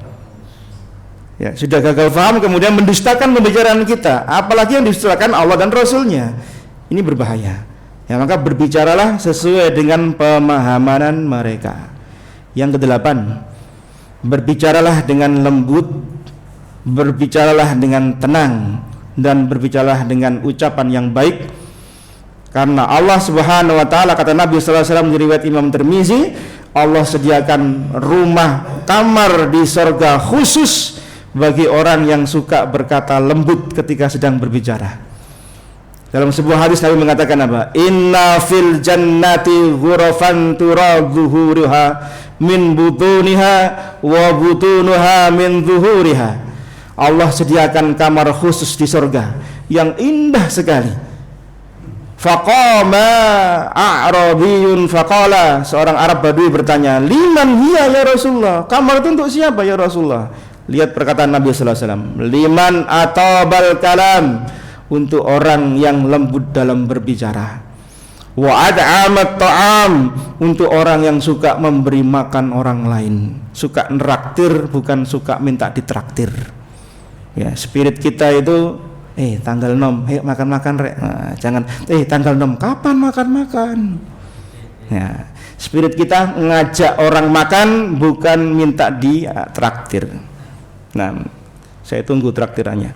Ya, sudah gagal faham kemudian mendustakan pembicaraan kita, apalagi yang didustakan Allah dan Rasulnya. Ini berbahaya. Ya, maka berbicaralah sesuai dengan pemahaman mereka. Yang kedelapan, berbicaralah dengan lembut, berbicaralah dengan tenang, dan berbicaralah dengan ucapan yang baik. Karena Allah Subhanahu wa taala, kata Nabi sallallahu alaihi wasallam di riwayat Imam Tirmizi, Allah sediakan rumah kamar di surga khusus bagi orang yang suka berkata lembut ketika sedang berbicara. Dalam sebuah hadis Nabi mengatakan apa? Inna fil jannati ghurafan tura zuhuruha min butuniha wa butunuha min zuhuriha. Allah sediakan kamar khusus di surga yang indah sekali. Faqama a'rabiyun faqala, seorang Arab Badui bertanya, liman hiya ya Rasulullah? Kamar itu untuk siapa ya Rasulullah? Lihat perkataan Nabi sallallahu alaihi wasallam, liman atabal kalam, untuk orang yang lembut dalam berbicara. Wa ad'amat ta'am, untuk orang yang suka memberi makan orang lain, suka neraktir bukan suka minta ditraktir. Ya, spirit kita itu tanggal 6, ayo makan-makan rek. Nah, jangan tanggal 6 kapan makan-makan. Ya, spirit kita ngajak orang makan bukan minta ditraktir. Nah, saya tunggu traktirannya.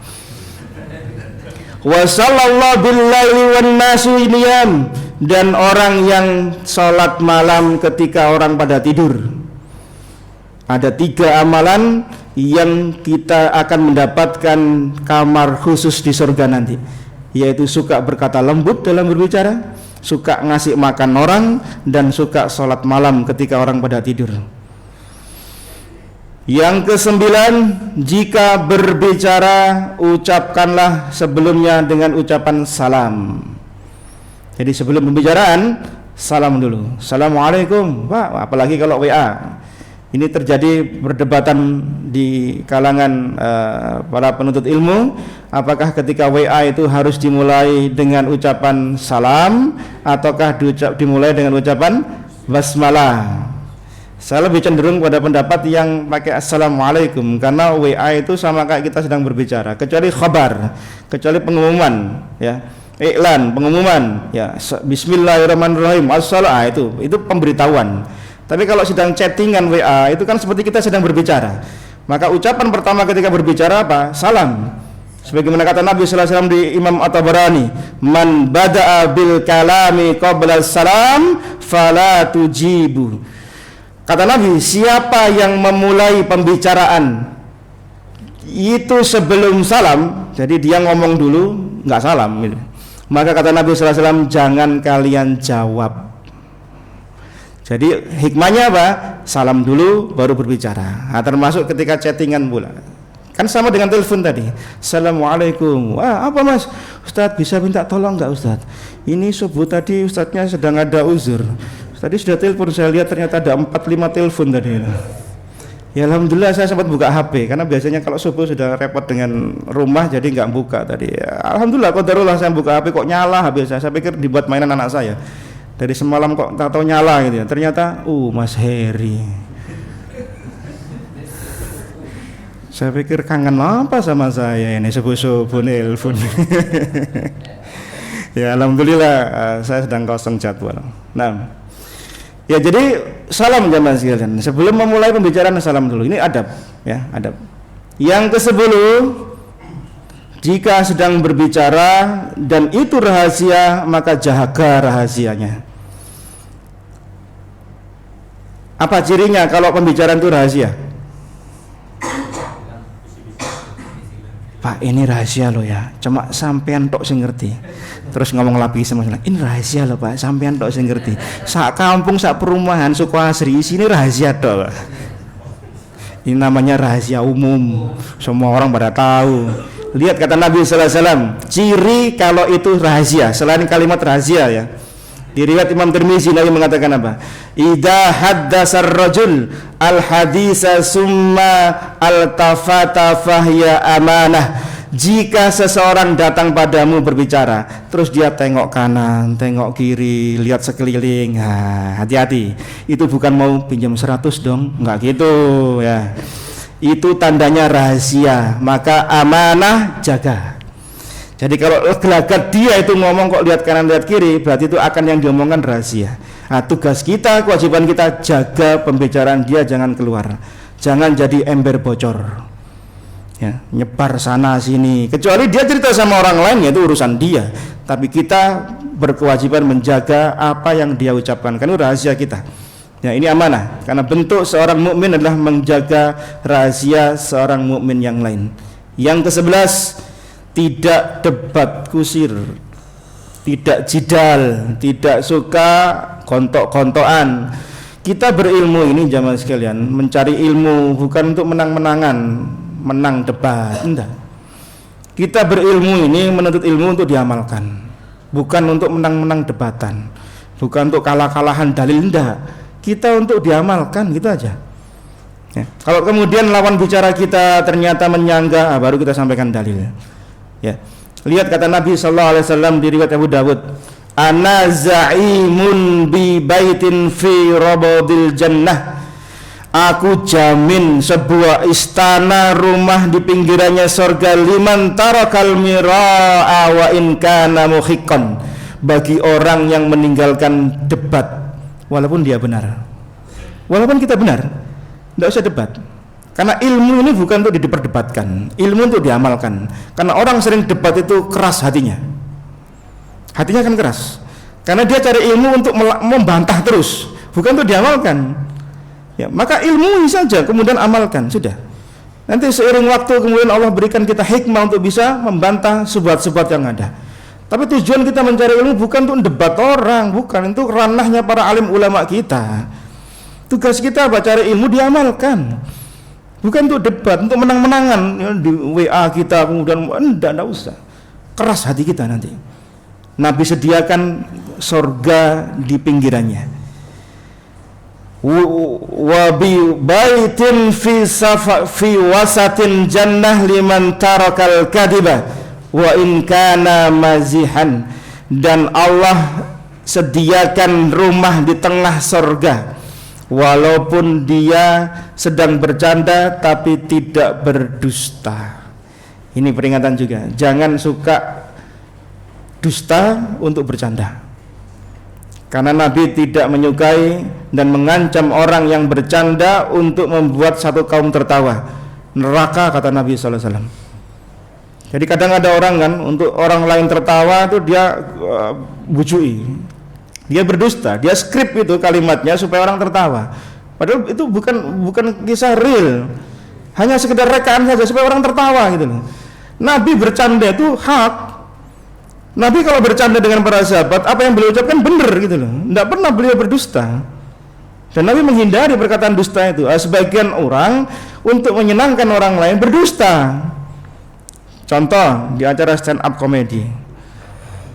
Wa sallallahu billaili wan nasu niyam, dan orang yang sholat malam ketika orang pada tidur. Ada 3 amalan yang kita akan mendapatkan kamar khusus di surga nanti, yaitu suka berkata lembut dalam berbicara, suka ngasih makan orang, dan suka sholat malam ketika orang pada tidur. Yang ke-9, jika berbicara ucapkanlah sebelumnya dengan ucapan salam. Jadi sebelum pembicaraan salam dulu, assalamualaikum Pak. Apalagi kalau WA. Ini terjadi perdebatan di kalangan para penuntut ilmu, apakah ketika WA itu harus dimulai dengan ucapan salam ataukah dimulai dengan ucapan basmalah. Saya lebih cenderung pada pendapat yang pakai assalamualaikum, karena WA itu sama kayak kita sedang berbicara, kecuali khabar, kecuali pengumuman, ya, iklan, pengumuman, ya, bismillahirrahmanirrahim, assalamualaikum, itu pemberitahuan. Tapi kalau sedang chattingan WA itu kan seperti kita sedang berbicara. Maka ucapan pertama ketika berbicara apa? Salam. Sebagaimana kata Nabi sallallahu alaihi wasallam di Imam At-Tabarani, "Man bada'a bil kalami qabla salam fala tujibu." Kata Nabi, siapa yang memulai pembicaraan itu sebelum salam, jadi dia ngomong dulu enggak salam gitu. Maka kata Nabi sallallahu alaihi wasallam, jangan kalian jawab. Jadi hikmahnya apa? Salam dulu baru berbicara. Nah, termasuk ketika chattingan pula. Kan sama dengan telepon tadi. Assalamualaikum. Wah, apa Mas? Ustadz bisa minta tolong enggak Ustadz? Ini subuh tadi Ustadznya sedang ada uzur. Tadi sudah telepon, saya lihat ternyata ada 4-5 telepon tadi. Ya alhamdulillah saya sempat buka HP, karena biasanya kalau subuh sudah repot dengan rumah jadi enggak buka tadi. Ya, alhamdulillah qadarullah saya buka HP kok nyala HP saya pikir dibuat mainan anak saya. Dari semalam kok tak tahu nyala gitu ya. Ternyata Mas Heri. Saya pikir kangen apa sama saya ini subuh-subuh nelpon. Ya alhamdulillah saya sedang kosong jadwal. Nah, ya jadi salam jamaah sekalian. Sebelum memulai pembicaraan salam dulu. Ini adab, ya adab. Yang ke-10, jika sedang berbicara dan itu rahasia, maka jaga rahasianya. Apa cirinya kalau pembicaraan itu rahasia? Pak, ini rahasia loh ya, cuma sampean tok sing ngerti. Terus ngomong lagi sama saya, ini rahasia loh Pak, sampean tok sing ngerti. Sak kampung, sak perumahan, Sukasri, sini rahasia tok. Ini namanya rahasia umum, semua orang pada tahu. Lihat kata Nabi sallallahu alaihi wasallam, ciri kalau itu rahasia, selain kalimat rahasia ya. Di riwayat Imam Tirmizi Nabi mengatakan apa? Idza haddasar rajul al hadisa summa altafata fahiya amanah. Jika seseorang datang padamu berbicara, terus dia tengok kanan, tengok kiri, lihat sekeliling, hati-hati. Itu bukan mau pinjam 100 dong, enggak gitu ya. Itu tandanya rahasia, maka amanah jaga. Jadi kalau gelagat dia itu ngomong kok lihat kanan lihat kiri, berarti itu akan yang diomongkan rahasia. Nah, tugas kita, kewajiban kita jaga pembicaraan dia jangan keluar. Jangan jadi ember bocor. Ya, nyebar sana sini. Kecuali dia cerita sama orang lain, ya itu urusan dia. Tapi kita berkewajiban menjaga apa yang dia ucapkan. Kan itu rahasia kita. Ya, ini amanah. Karena bentuk seorang mukmin adalah menjaga rahasia seorang mukmin yang lain. Yang ke-11, tidak debat kusir, tidak jidal, tidak suka gontok-gontokan. Kita berilmu ini jamaah sekalian, mencari ilmu bukan untuk menang-menangan, menang debat, enggak. Kita berilmu ini menuntut ilmu untuk diamalkan, bukan untuk menang-menang debatan, bukan untuk kalah-kalahan dalil, enggak. Kita untuk diamalkan, gitu aja. Ya. Kalau kemudian lawan bicara kita ternyata menyangga, baru kita sampaikan dalil. Ya, lihat kata Nabi sallallahu alaihi wasallam di riwayat Abu Dawud, ana za'imun bi baitin fi rabadil jannah. Aku jamin sebuah istana rumah di pinggirannya surga liman tarakal mira'a wa in kana muhiqqan, bagi orang yang meninggalkan debat walaupun dia benar. Walaupun kita benar, enggak usah debat. Karena ilmu ini bukan untuk diperdebatkan, ilmu untuk diamalkan. Karena orang sering debat itu keras hatinya. Hatinya kan keras. Karena dia cari ilmu untuk membantah terus, bukan untuk diamalkan. Ya, maka ilmu saja kemudian amalkan, sudah. Nanti seiring waktu kemudian Allah berikan kita hikmah untuk bisa membantah subhat-subhat yang ada. Tapi tujuan kita mencari ilmu bukan untuk debat orang, bukan, itu ranahnya para alim ulama kita. Tugas kita cari ilmu diamalkan. Bukan untuk debat, untuk menang-menangan ya, di WA kita kemudian enggak usah. Keras hati kita nanti. Nabi sediakan surga di pinggirannya. Wa bi baitin fi wasatin jannah liman tarakal kadiba wa in kana mazihan. Dan Allah sediakan rumah di tengah surga walaupun dia sedang bercanda tapi tidak berdusta. Ini peringatan juga, jangan suka dusta untuk bercanda. Karena Nabi tidak menyukai dan mengancam orang yang bercanda untuk membuat satu kaum tertawa. Neraka kata Nabi SAW. Jadi kadang ada orang kan, untuk orang lain tertawa itu dia bujui. Dia berdusta, dia skrip itu kalimatnya supaya orang tertawa. Padahal itu bukan kisah real. Hanya sekedar rekaan saja supaya orang tertawa gitu loh. Nabi bercanda itu hak. Nabi kalau bercanda dengan para sahabat, apa yang beliau ucapkan benar gitu loh. Tidak pernah beliau berdusta. Dan Nabi menghindari perkataan dusta itu. Sebagian orang untuk menyenangkan orang lain berdusta. Contoh di acara stand up comedy.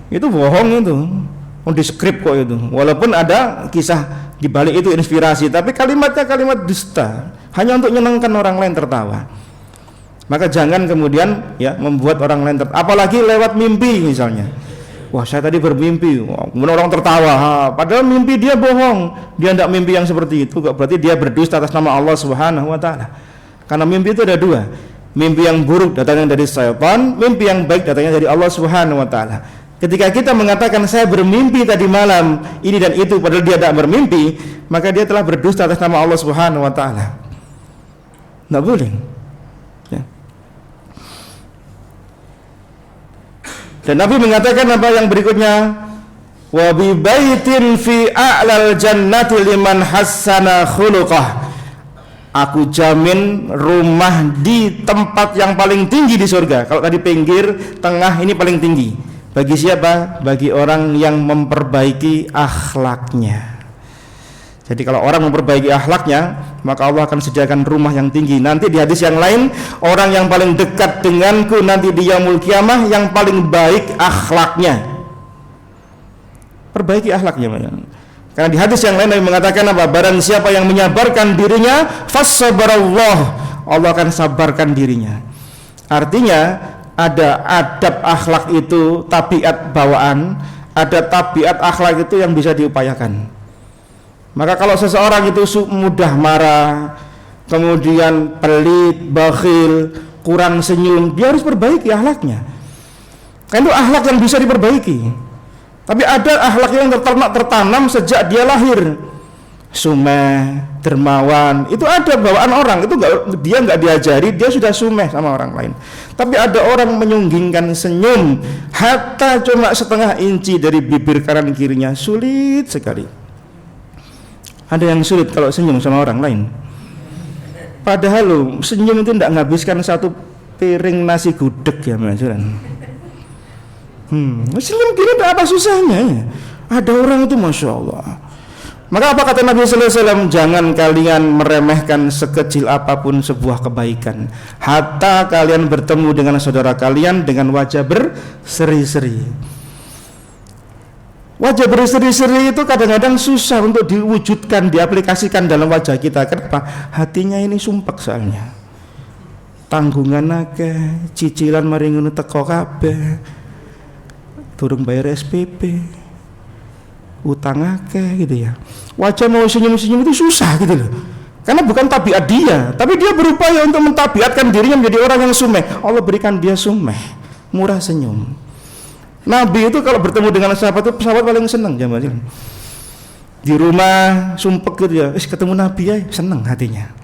Itu bohong itu. Di skrip kok itu, walaupun ada kisah di balik itu inspirasi, tapi kalimatnya kalimat dusta, hanya untuk menyenangkan orang lain tertawa. Maka jangan kemudian ya membuat orang lain tertawa, apalagi lewat mimpi misalnya. Wah, saya tadi bermimpi, kemudian orang tertawa, padahal mimpi dia bohong, dia tidak mimpi yang seperti itu, berarti dia berdusta atas nama Allah Subhanahu wa taala. Karena mimpi itu ada dua, Mimpi yang buruk datangnya dari syaitan, mimpi yang baik datangnya dari Allah Subhanahu wa taala. Ketika kita mengatakan saya bermimpi tadi malam ini dan itu padahal dia tidak bermimpi, maka dia telah berdusta atas nama Allah Subhanahu wa taala. Tidak boleh. Ya. Dan Nabi mengatakan apa yang berikutnya? Wa bi baitin fi a'lal jannati liman hassana khuluqah. Aku jamin rumah di tempat yang paling tinggi di surga. Kalau tadi pinggir, tengah, ini paling tinggi. Bagi siapa? Bagi orang yang memperbaiki akhlaknya. Jadi kalau orang memperbaiki akhlaknya, maka Allah akan sediakan rumah yang tinggi. Nanti di hadis yang lain, orang yang paling dekat denganku nanti di yaumul kiamah yang paling baik akhlaknya. Perbaiki akhlaknya. Karena di hadis yang lain Nabi mengatakan apa? Barang siapa yang menyabarkan dirinya, fassabarallah, Allah akan sabarkan dirinya. Artinya ada adab akhlak itu tabiat bawaan, ada tabiat akhlak itu yang bisa diupayakan. Maka kalau seseorang itu mudah marah, kemudian pelit, bakhil, kurang senyum, dia harus perbaiki akhlaknya. Kan itu akhlak yang bisa diperbaiki. Tapi ada akhlak yang tertanam sejak dia lahir. Sumeh, dermawan, itu ada bawaan orang. Itu dia nggak diajari, dia sudah sumeh sama orang lain. Tapi ada orang menyunggingkan senyum, hatta cuma setengah inci dari bibir kanan kirinya, sulit sekali. Ada yang sulit kalau senyum sama orang lain. Padahal lo senyum itu tidak menghabiskan satu piring nasi gudeg ya majuran. Senyum kira apa susahnya ya? Ada orang itu Masya Allah. Maka apa kata Nabi Sallallahu Alaihi Wasallam? Jangan kalian meremehkan sekecil apapun sebuah kebaikan, hatta kalian bertemu dengan saudara kalian dengan wajah berseri-seri. Wajah berseri-seri itu kadang-kadang susah untuk diwujudkan, diaplikasikan dalam wajah kita. Kenapa? Hatinya ini sumpek soalnya. Tanggungan akeh, cicilan mari ngono teko kabeh. Turun bayar SPP, utang akeh gitu ya. Wajah mau senyum-senyum itu susah gitu loh. Karena bukan tabiat dia, tapi dia berupaya untuk mentabiatkan dirinya menjadi orang yang sumeh. Allah berikan dia sumeh, murah senyum. Nabi itu kalau bertemu dengan sahabat itu sahabat paling senang jamaah. Di rumah sumpek gitu ya, ketemu Nabi ya senang hatinya.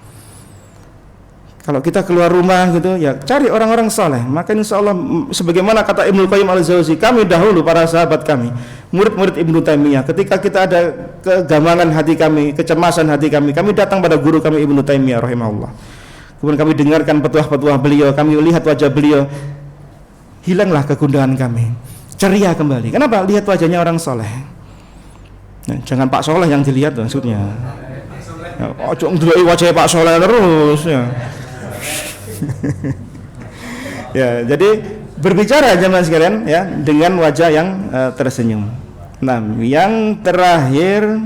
Kalau kita keluar rumah gitu ya cari orang-orang saleh, maka insya Allah sebagaimana kata Ibnu Qayyim al-Jauzi, kami dahulu para sahabat kami, murid-murid Ibnu Taimiyah, ketika kita ada kegamangan hati kami, kecemasan hati kami datang pada guru kami Ibnu Taimiyah rahimahullah. Kemudian kami dengarkan petuah-petuah beliau, kami lihat wajah beliau, hilanglah kegundahan kami, ceria kembali. Kenapa? Lihat wajahnya orang saleh. Nah, jangan Pak Soleh yang dilihat maksudnya. Ojo ndelok wajah Pak Soleh terus ya. Ya, jadi berbicara jemaah sekalian ya dengan wajah yang tersenyum. Nah, yang terakhir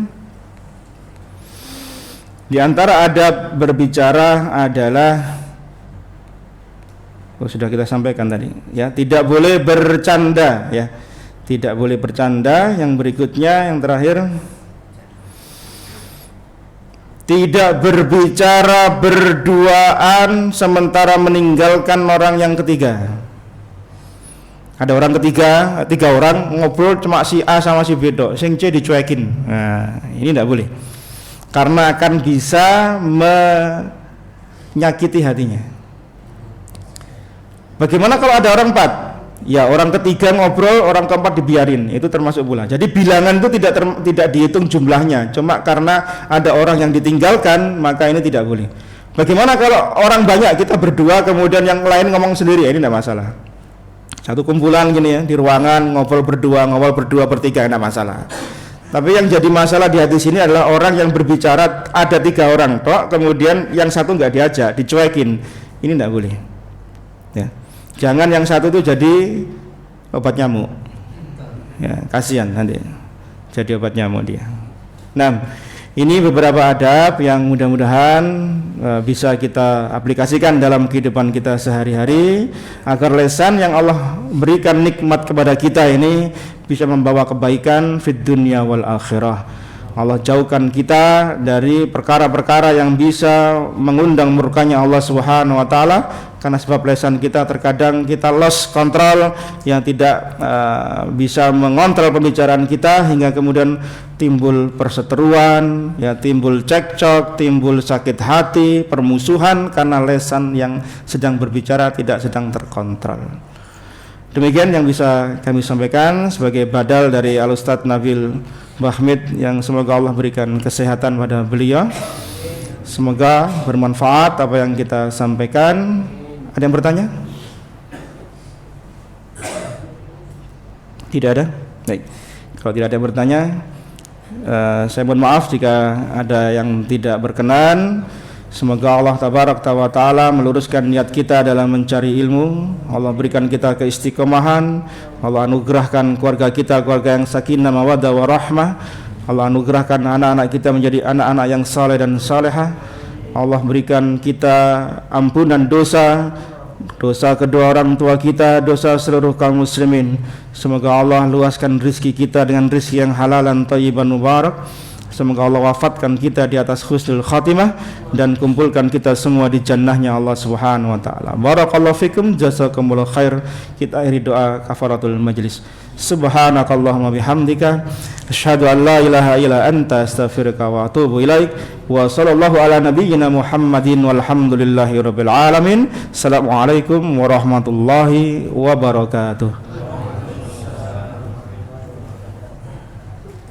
di antara adab berbicara adalah sudah kita sampaikan tadi ya, tidak boleh bercanda ya. Tidak boleh bercanda. Yang berikutnya yang terakhir, tidak berbicara berduaan sementara meninggalkan orang yang ketiga. Ada orang ketiga, tiga orang ngobrol cuma si A sama si B dok, sing C dicuekin. Nah, ini tidak boleh. Karena akan bisa menyakiti hatinya. Bagaimana kalau ada orang empat? Ya, orang ketiga ngobrol, orang keempat dibiarin, itu termasuk pula. Jadi bilangan itu tidak dihitung jumlahnya, cuma karena ada orang yang ditinggalkan, maka ini tidak boleh. Bagaimana kalau orang banyak, kita berdua, kemudian yang lain ngomong sendiri, ya ini tidak masalah. Satu kumpulan gini ya, di ruangan ngobrol berdua, bertiga, tidak masalah. Tapi yang jadi masalah di hadis ini adalah orang yang berbicara ada tiga orang, toh, kemudian yang satu nggak diajak, dicuekin, ini tidak boleh. Ya. Jangan yang satu itu jadi obat nyamuk. Ya, kasihan nanti jadi obat nyamuk dia. Nah, ini beberapa adab yang mudah-mudahan bisa kita aplikasikan dalam kehidupan kita sehari-hari agar lisan yang Allah berikan nikmat kepada kita ini bisa membawa kebaikan fid dunya wal akhirah. Allah jauhkan kita dari perkara-perkara yang bisa mengundang murkanya Allah Subhanahu wa taala, karena sebab lisan kita terkadang kita lost control, yang tidak bisa mengontrol pembicaraan kita, hingga kemudian timbul perseteruan, ya, timbul cekcok, timbul sakit hati, permusuhan karena lisan yang sedang berbicara tidak sedang terkontrol. Demikian yang bisa kami sampaikan sebagai badal dari Al-Ustadz Nabil Bahmid, yang semoga Allah berikan kesehatan pada beliau. Semoga bermanfaat apa yang kita sampaikan. Ada yang bertanya? Tidak ada? Baik. Kalau tidak ada yang bertanya, saya mohon maaf jika ada yang tidak berkenan. Semoga Allah Tabarak wa Ta'ala meluruskan niat kita dalam mencari ilmu. Allah berikan kita keistiqomahan. Allah anugerahkan keluarga kita keluarga yang sakinah, mawaddah, warahmah. Allah anugerahkan anak-anak kita menjadi anak-anak yang saleh dan salehah. Allah berikan kita ampunan dosa, dosa kedua orang tua kita, dosa seluruh kaum muslimin. Semoga Allah luaskan rizki kita dengan rizki yang halal dan thayyiban mubarak. Semoga Allah wafatkan kita di atas husnul khatimah dan kumpulkan kita semua di jannahnya Allah Subhanahu wa taala. Barakallahu fikum, jazakumullahu khair. Kita akhiri doa kafaratul majlis. Subhanakallahumma bihamdika asyhadu an la ilaha illa anta astaghfiruka wa atubu ilaik. Wa sallallahu ala nabiyyina Muhammadin walhamdulillahi rabbil alamin. Assalamualaikum warahmatullahi wabarakatuh.